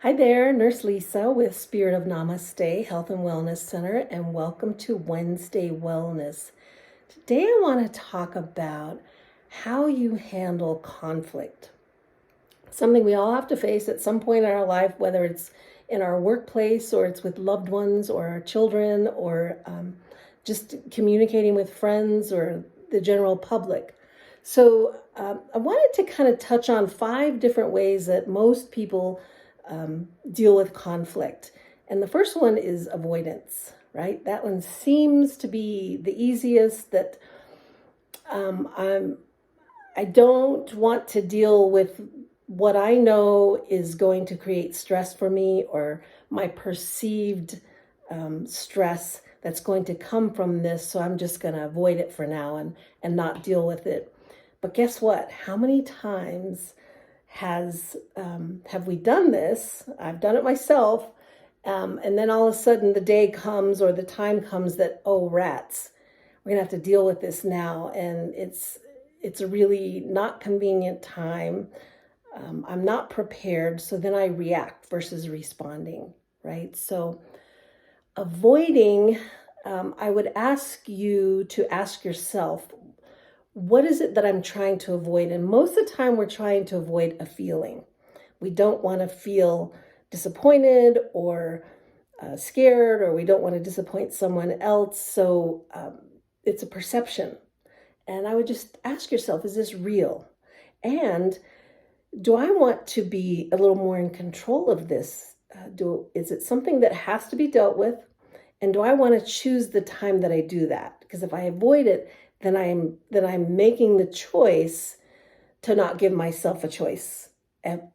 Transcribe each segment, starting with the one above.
Hi there, Nurse Lisa with Spirit of Namaste Health and Wellness Center, and welcome to Wednesday Wellness. Today I want to talk about how you handle conflict. Something we all have to face at some point in our life, whether it's in our workplace or it's with loved ones or our children or just communicating with friends or the general public. So I wanted to kind of touch on 5 different ways that most people deal with conflict. And the first one is avoidance, right? That one seems to be the easiest, that I don't want to deal with what I know is going to create stress for me, or my perceived stress that's going to come from this. So I'm just going to avoid it for now and not deal with it. But guess what? How many times have we done this? I've done it myself. And then all of a sudden the day comes or the time comes that, oh, rats, we're going to have to deal with this now. And it's a really not convenient time. I'm not prepared. So then I react versus responding, right? So avoiding, I would ask you to ask yourself, what is it that I'm trying to avoid? And most of the time we're trying to avoid a feeling. We don't want to feel disappointed or scared, or we don't want to disappoint someone else. So it's a perception. And I would just ask yourself, is this real? And do I want to be a little more in control of this? Is it something that has to be dealt with? And do I want to choose the time that I do that? Because if I avoid it, then I'm making the choice to not give myself a choice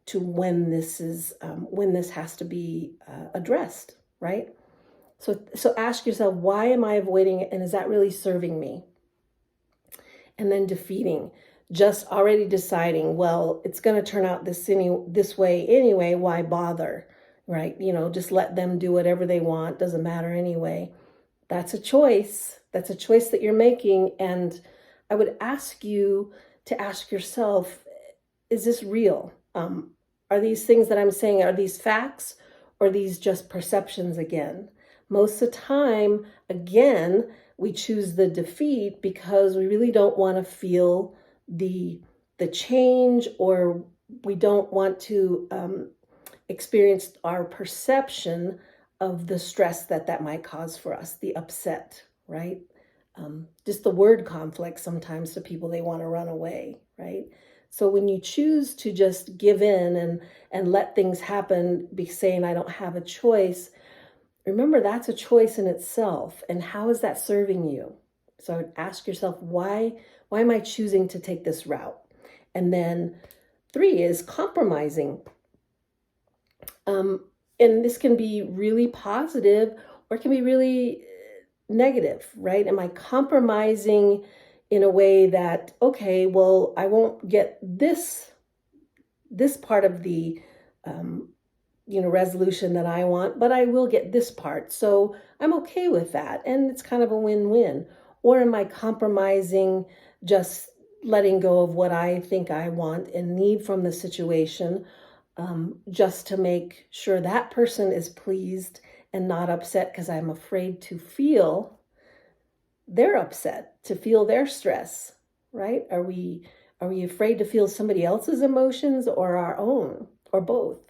to when this has to be addressed, right? So ask yourself, why am I avoiding it, and is that really serving me? And then defeating, just already deciding, well, it's going to turn out this way anyway. Why bother, right? Just let them do whatever they want. Doesn't matter anyway. That's a choice. That's a choice that you're making. And I would ask you to ask yourself, is this real? Are these things that I'm saying, are these facts, or are these just perceptions again? Most of the time, again, we choose the defeat because we really don't want to feel the change, or we don't want to experience our perception of the stress that might cause for us, the upset, right? Just the word conflict, sometimes to people, they want to run away, right? So when you choose to just give in and let things happen, be saying, I don't have a choice, remember that's a choice in itself. And how is that serving you? So I would ask yourself, why am I choosing to take this route? And then 3 is compromising. And this can be really positive, or it can be really negative, right? Am I compromising in a way that, okay, well, I won't get this part of the resolution that I want, but I will get this part. So I'm okay with that. And it's kind of a win-win. Or am I compromising, just letting go of what I think I want and need from the situation, just to make sure that person is pleased and not upset, because I'm afraid to feel their upset, to feel their stress, right? Are we afraid to feel somebody else's emotions or our own, or both?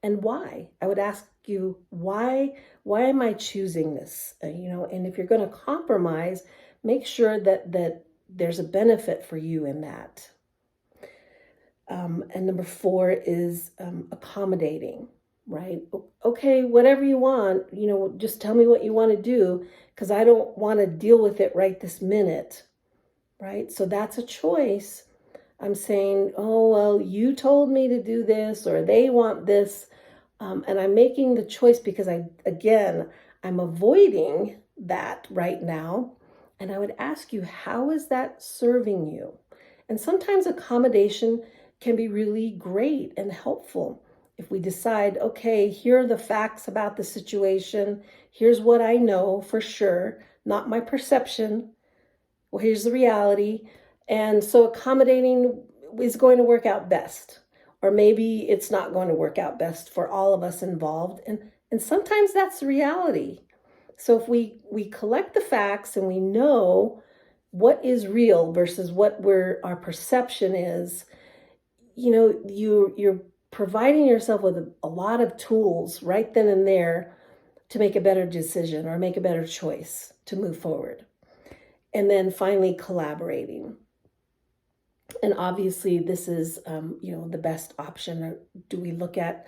And why? I would ask you, why am I choosing this? And if you're going to compromise, make sure that there's a benefit for you in that. And number 4 is accommodating, right? Okay, whatever you want, just tell me what you want to do, because I don't want to deal with it right this minute, right? So that's a choice. I'm saying, oh, well, you told me to do this, or they want this, and I'm making the choice because I'm avoiding that right now. And I would ask you, how is that serving you? And sometimes accommodation can be really great and helpful. If we decide, okay, here are the facts about the situation, here's what I know for sure, not my perception. Well, here's the reality. And so accommodating is going to work out best. or maybe it's not going to work out best for all of us involved. And sometimes that's the reality. So if we collect the facts and we know what is real versus what our perception is, you're providing yourself with a lot of tools right then and there to make a better decision or make a better choice to move forward. And then finally, collaborating. And obviously, this is, the best option. Or do we look at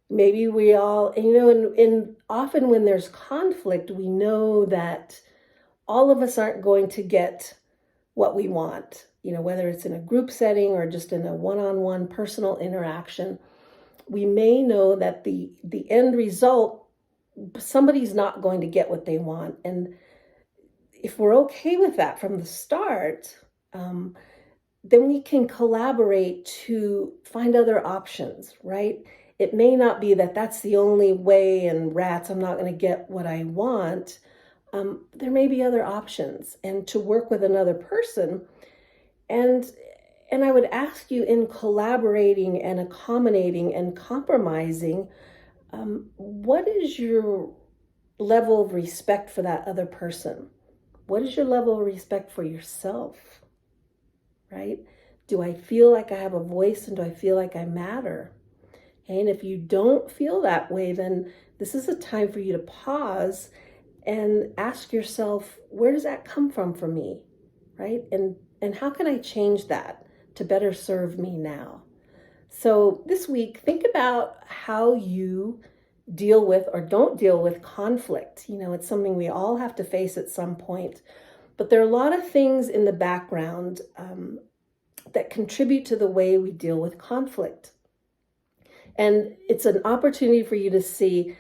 maybe we all, and often when there's conflict, we know that all of us aren't going to get what we want, whether it's in a group setting or just in a one-on-one personal interaction. We may know that the end result, somebody's not going to get what they want. And if we're okay with that from the start, then we can collaborate to find other options, right? It may not be that that's the only way, and rats, I'm not going to get what I want. There may be other options, and to work with another person. And I would ask you, in collaborating and accommodating and compromising, what is your level of respect for that other person? What is your level of respect for yourself, right? Do I feel like I have a voice, and do I feel like I matter? And if you don't feel that way, then this is a time for you to pause and ask yourself, where does that come from for me, right? And how can I change that to better serve me now? So this week, think about how you deal with or don't deal with conflict. It's something we all have to face at some point. But there are a lot of things in the background that contribute to the way we deal with conflict. And it's an opportunity for you to see,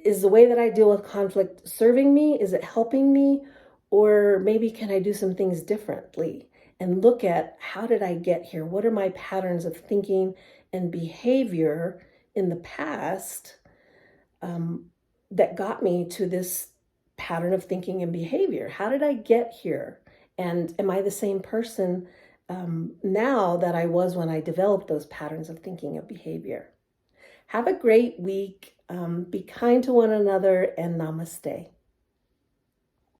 is the way that I deal with conflict serving me? Is it helping me? Or maybe can I do some things differently? And look at, how did I get here? What are my patterns of thinking and behavior in the past that got me to this pattern of thinking and behavior? How did I get here? And am I the same person now that I was when I developed those patterns of thinking and behavior? Have a great week. Be kind to one another, and namaste.